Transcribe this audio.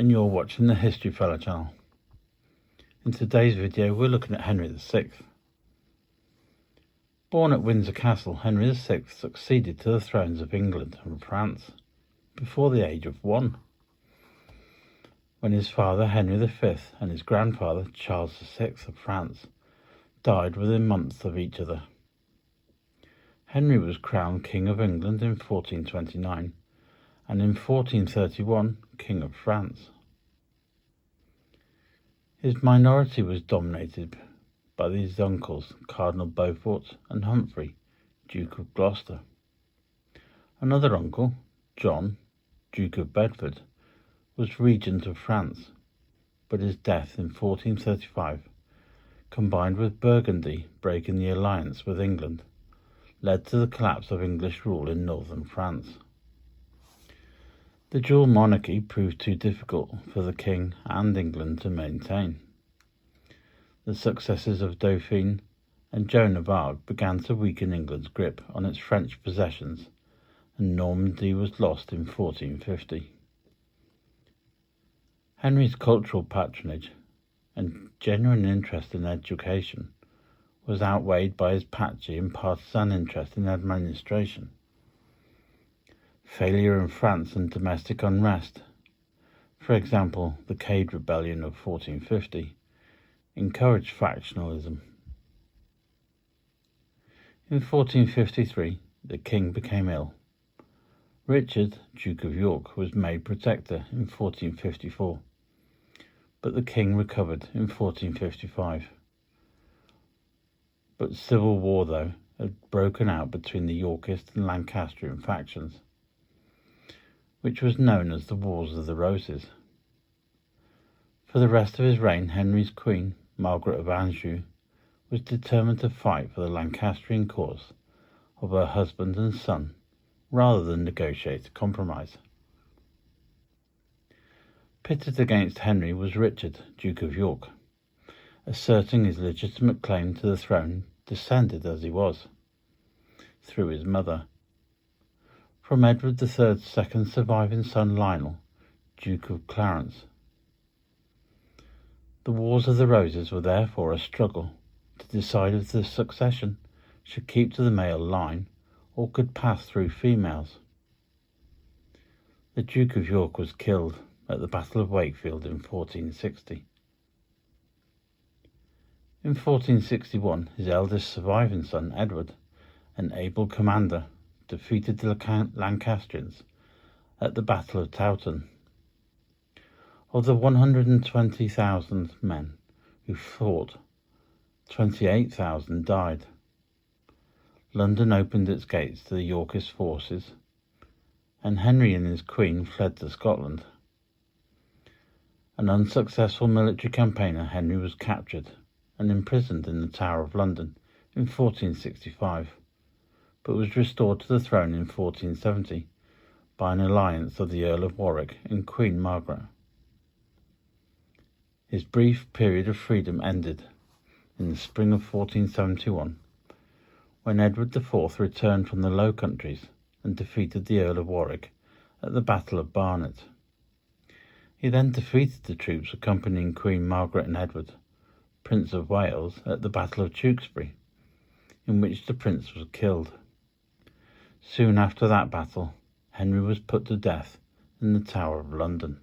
and you're watching the History Fella channel. In today's video we're looking at Henry VI. Born at Windsor Castle, Henry VI succeeded to the thrones of England and France before the age of 1, when his father Henry V and his grandfather Charles VI of France died within months of each other. Henry was crowned King of England in 1429 and in 1431 King of France. His minority was dominated by his uncles Cardinal Beaufort and Humphrey, Duke of Gloucester. Another uncle, John, Duke of Bedford, was regent of France, but his death in 1435, combined with Burgundy breaking the alliance with England, led to the collapse of English rule in northern France. The dual monarchy proved too difficult for the king and England to maintain. The successes of Dauphine and Joan of Arc began to weaken England's grip on its French possessions, and Normandy was lost in 1450. Henry's cultural patronage and genuine interest in education was outweighed by his patchy and partisan interest in administration. Failure in France and domestic unrest, for example the Cade Rebellion of 1450, encouraged factionalism. In 1453 the king became ill. Richard, Duke of York, was made protector in 1454, but the king recovered in 1455. But civil war, though, had broken out between the Yorkist and Lancastrian factions, which was known as the Wars of the Roses. For the rest of his reign, Henry's queen, Margaret of Anjou, was determined to fight for the Lancastrian cause of her husband and son, rather than negotiate a compromise. Pitted against Henry was Richard, Duke of York, asserting his legitimate claim to the throne, descended as he was, through his mother, from Edward III's second surviving son Lionel, Duke of Clarence. The Wars of the Roses were therefore a struggle to decide if the succession should keep to the male line or could pass through females. The Duke of York was killed at the Battle of Wakefield in 1460. In 1461, his eldest surviving son, Edward, an able commander, defeated the Lancastrians at the Battle of Towton. Of the 120,000 men who fought, 28,000 died. London opened its gates to the Yorkist forces, and Henry and his queen fled to Scotland. An unsuccessful military campaigner, Henry was captured and imprisoned in the Tower of London in 1465, but was restored to the throne in 1470 by an alliance of the Earl of Warwick and Queen Margaret. His brief period of freedom ended in the spring of 1471, when Edward IV returned from the Low Countries and defeated the Earl of Warwick at the Battle of Barnet. He then defeated the troops accompanying Queen Margaret and Edward, Prince of Wales, at the Battle of Tewkesbury, in which the prince was killed. Soon after that battle, Henry was put to death in the Tower of London.